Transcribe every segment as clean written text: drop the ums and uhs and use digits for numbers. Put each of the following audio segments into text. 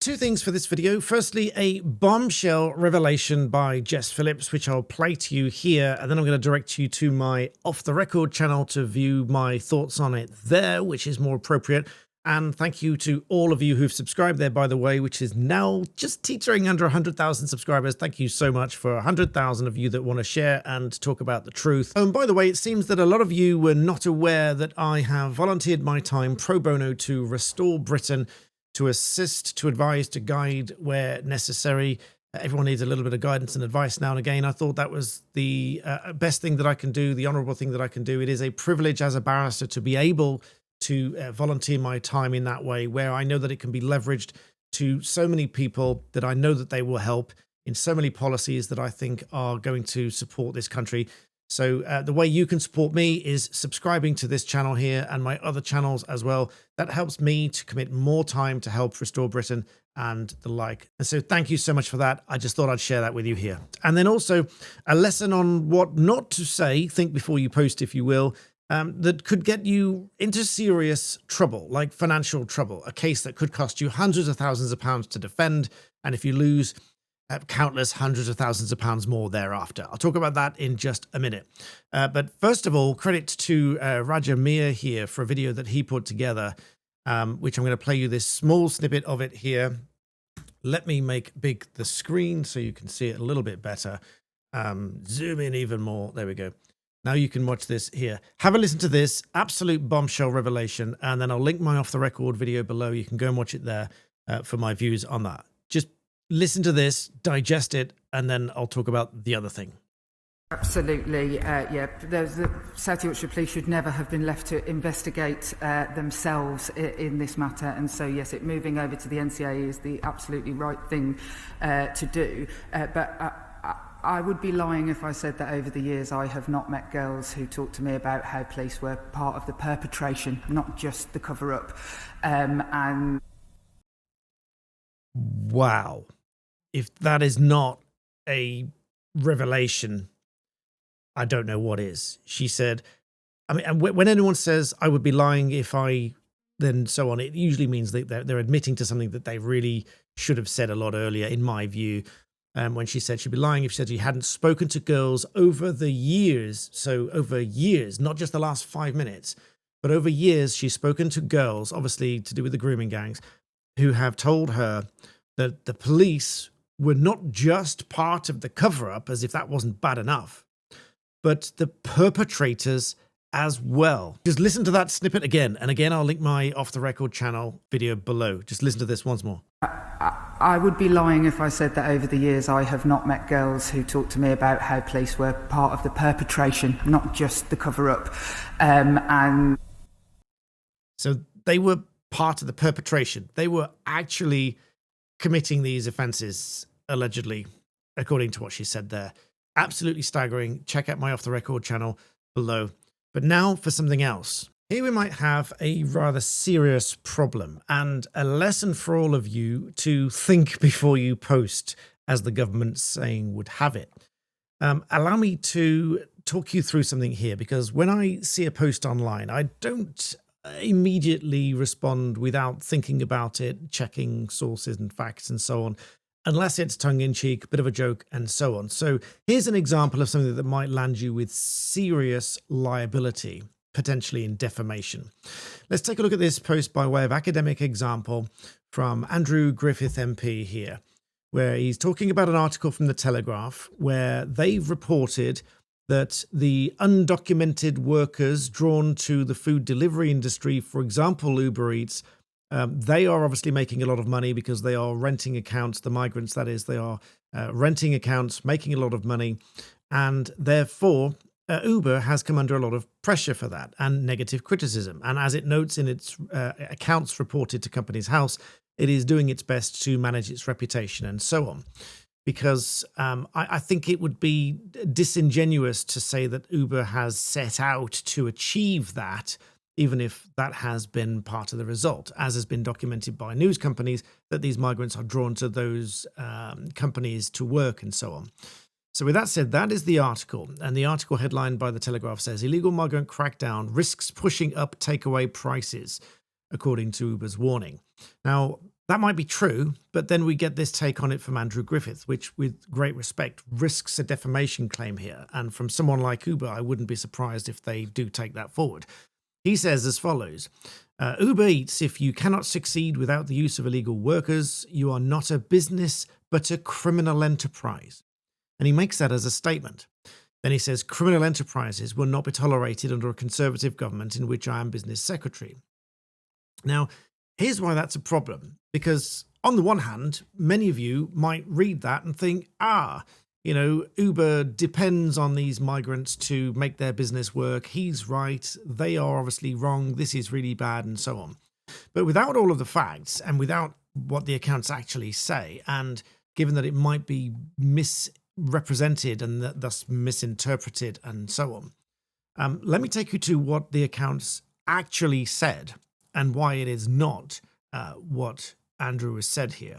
Two things for this video. Firstly, a bombshell revelation by Jess Phillips, which I'll play to you here, and then I'm going to direct you to my Off the Record channel to view my thoughts on it there, which is more appropriate. And thank you to all of you who've subscribed there, by the way, which is now just teetering under 100,000 subscribers. Thank you so much for 100,000 of you that want to share and talk about the truth. And by the way, it seems that a lot of you were not aware that I have volunteered my time pro bono to restore Britain, to assist, to advise, to guide where necessary. Everyone needs a little bit of guidance and advice now and again. I thought that was the best thing that I can do, the honourable thing that I can do. It is a privilege as a barrister to be able to volunteer my time in that way, where I know that it can be leveraged to so many people that I know that they will help in so many policies that I think are going to support this country. So the way you can support me is subscribing to this channel here and my other channels as well. That helps me to commit more time to help restore Britain and the like. And so thank you so much for that. I just thought I'd share that with you here. And then also a lesson on what not to say, think before you post, if you will, that could get you into serious trouble, like financial trouble, a case that could cost you hundreds of thousands of pounds to defend. And if you lose, countless hundreds of thousands of pounds more thereafter. I'll talk about that in just a minute. But first of all, credit to Raja Mir here for a video that he put together, which I'm going to play you this small snippet of it here. Let me make big the screen so you can see it a little bit better. Zoom in even more. There we go. Now you can watch this here. Have a listen to this absolute bombshell revelation, and then I'll link my off the record video below. You can go and watch it there for my views on that. Just listen to this, digest it, and then I'll talk about the other thing. Absolutely, yeah. The South Yorkshire Police should never have been left to investigate themselves in this matter, and so yes, moving over to the NCA is the absolutely right thing to do. But I would be lying if I said that over the years I have not met girls who talk to me about how police were part of the perpetration, not just the cover-up. And wow. If that is not a revelation, I don't know what is. She said, I mean, and when anyone says I would be lying if I, then so on, it usually means that they're admitting to something that they really should have said a lot earlier, in my view. When she said she'd be lying if she said she hadn't spoken to girls over the years. So over years, not just the last 5 minutes, but over years, she's spoken to girls, obviously to do with the grooming gangs, who have told her that the police were not just part of the cover-up, as if that wasn't bad enough, but the perpetrators as well. Just listen to that snippet again. And again, I'll link my Off the Record channel video below. Just listen to this once more. I would be lying if I said that over the years I have not met girls who talk to me about how police were part of the perpetration, not just the cover-up. And so they were part of the perpetration. They were actually committing these offences, allegedly, according to what she said there. Absolutely staggering. Check out my Off the Record channel below. But now for something else. Here we might have a rather serious problem and a lesson for all of you to think before you post, as the government's saying would have it. Allow me to talk you through something here, because when I see a post online, I don't immediately respond without thinking about it, checking sources and facts and so on, unless it's tongue-in-cheek, a bit of a joke and so on. So here's an example of something that might land you with serious liability, potentially in defamation. Let's take a look at this post by way of academic example from Andrew Griffith MP here, where he's talking about an article from the Telegraph where they've reported that the undocumented workers drawn to the food delivery industry, for example, Uber Eats, they are obviously making a lot of money because they are renting accounts, the migrants that is, they are renting accounts, making a lot of money, and therefore Uber has come under a lot of pressure for that and negative criticism. And as it notes in its accounts reported to Companies House, it is doing its best to manage its reputation and so on. Because I think it would be disingenuous to say that Uber has set out to achieve that, even if that has been part of the result, as has been documented by news companies, that these migrants are drawn to those companies to work and so on. So with that said, that is the article. And the article headlined by the Telegraph says, illegal migrant crackdown risks pushing up takeaway prices, according to Uber's warning. Now, That might be true, but then we get this take on it from Andrew Griffith, which, with great respect, risks a defamation claim here. And from someone like Uber, I wouldn't be surprised if they do take that forward. He says as follows, Uber Eats, if you cannot succeed without the use of illegal workers, you are not a business, but a criminal enterprise. And he makes that as a statement. Then he says, criminal enterprises will not be tolerated under a Conservative government in which I am business secretary. Now, here's why that's a problem. Because on the one hand, many of you might read that and think, Uber depends on these migrants to make their business work. He's right. They are obviously wrong. This is really bad, and so on. But without all of the facts and without what the accounts actually say, and given that it might be misrepresented and thus misinterpreted and so on, let me take you to what the accounts actually said and why it is not what Andrew has said here.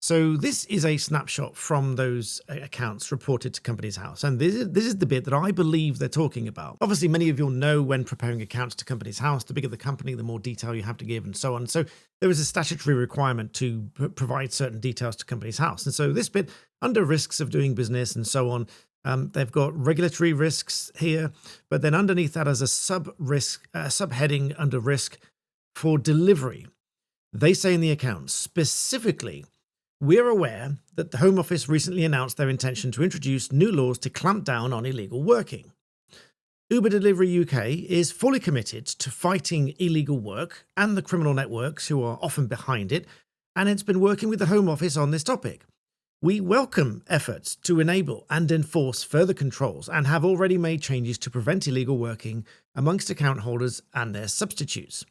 So this is a snapshot from those accounts reported to Companies House. And this is the bit that I believe they're talking about. Obviously, many of you will know when preparing accounts to Companies House, the bigger the company, the more detail you have to give and so on. So there is a statutory requirement to provide certain details to Companies House. And so this bit, under risks of doing business and so on, they've got regulatory risks here, but then underneath that as a subheading under risk for delivery. They say in the accounts, specifically, we're aware that the Home Office recently announced their intention to introduce new laws to clamp down on illegal working. Uber Delivery UK is fully committed to fighting illegal work and the criminal networks who are often behind it, and it's been working with the Home Office on this topic. We welcome efforts to enable and enforce further controls and have already made changes to prevent illegal working amongst account holders and their substitutes.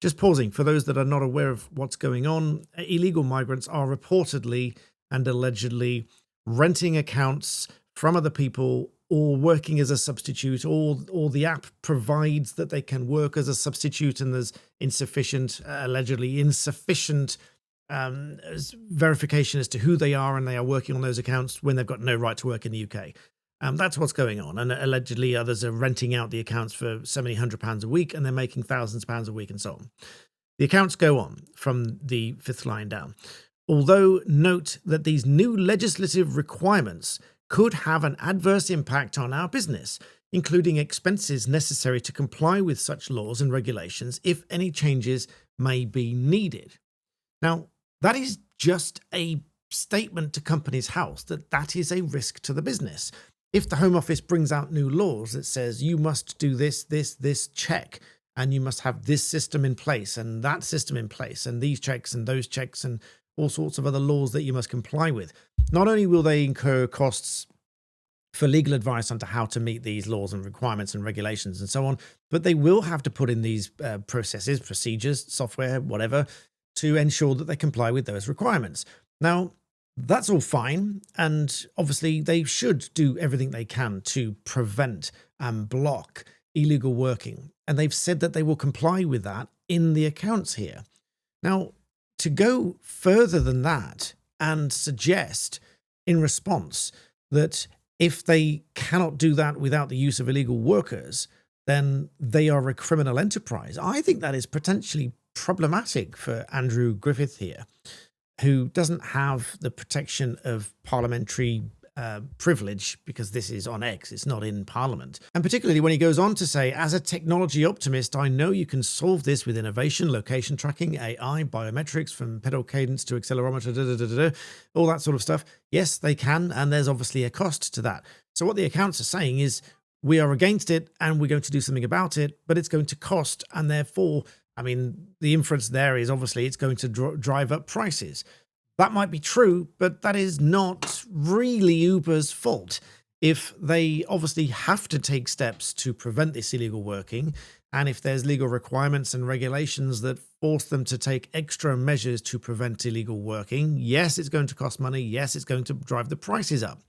Just pausing, for those that are not aware of what's going on, illegal migrants are reportedly and allegedly renting accounts from other people or working as a substitute, or the app provides that they can work as a substitute and there's allegedly insufficient verification as to who they are and they are working on those accounts when they've got no right to work in the UK. That's what's going on. And allegedly others are renting out the accounts for so many £100 a week and they're making thousands of pounds a week and so on. The accounts go on from the fifth line down. Although note that these new legislative requirements could have an adverse impact on our business, including expenses necessary to comply with such laws and regulations if any changes may be needed. Now, that is just a statement to Companies House that is a risk to the business. If the Home Office brings out new laws that says you must do this check, and you must have this system in place and that system in place and these checks and those checks and all sorts of other laws that you must comply with, not only will they incur costs for legal advice onto how to meet these laws and requirements and regulations and so on, but they will have to put in these processes, procedures, software, whatever, to ensure that they comply with those requirements. Now, that's all fine, and obviously they should do everything they can to prevent and block illegal working, and they've said that they will comply with that in the accounts here. Now, to go further than that and suggest in response that if they cannot do that without the use of illegal workers, then they are a criminal enterprise, I think that is potentially problematic for Andrew Griffith here, who doesn't have the protection of parliamentary privilege, because this is on X, it's not in Parliament. And particularly when he goes on to say, as a technology optimist, I know you can solve this with innovation, location tracking, AI, biometrics, from pedal cadence to accelerometer, all that sort of stuff. Yes, they can, and there's obviously a cost to that. So what the accounts are saying is, we are against it and we're going to do something about it, but it's going to cost, and therefore, I mean, the inference there is obviously it's going to drive up prices. That might be true, but that is not really Uber's fault. If they obviously have to take steps to prevent this illegal working, and if there's legal requirements and regulations that force them to take extra measures to prevent illegal working, yes, it's going to cost money. Yes, it's going to drive the prices up.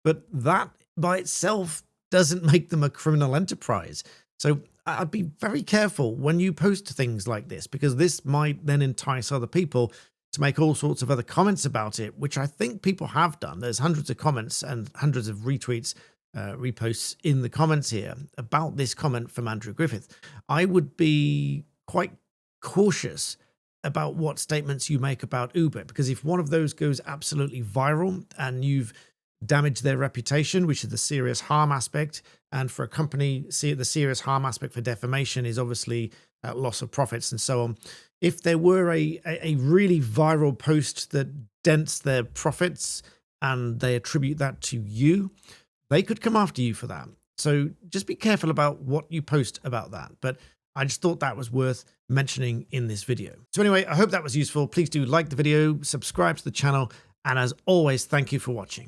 But that by itself doesn't make them a criminal enterprise. So I'd be very careful when you post things like this, because this might then entice other people to make all sorts of other comments about it, which I think people have done. There's hundreds of comments and hundreds of retweets, reposts in the comments here about this comment from Andrew Griffith. I would be quite cautious about what statements you make about Uber, because if one of those goes absolutely viral and you've damaged their reputation, which is the serious harm aspect, and for a company, the serious harm aspect for defamation is obviously loss of profits and so on. If there were a really viral post that dents their profits and they attribute that to you, they could come after you for that. So just be careful about what you post about that. But I just thought that was worth mentioning in this video. So anyway, I hope that was useful. Please do like the video, subscribe to the channel, and as always, thank you for watching.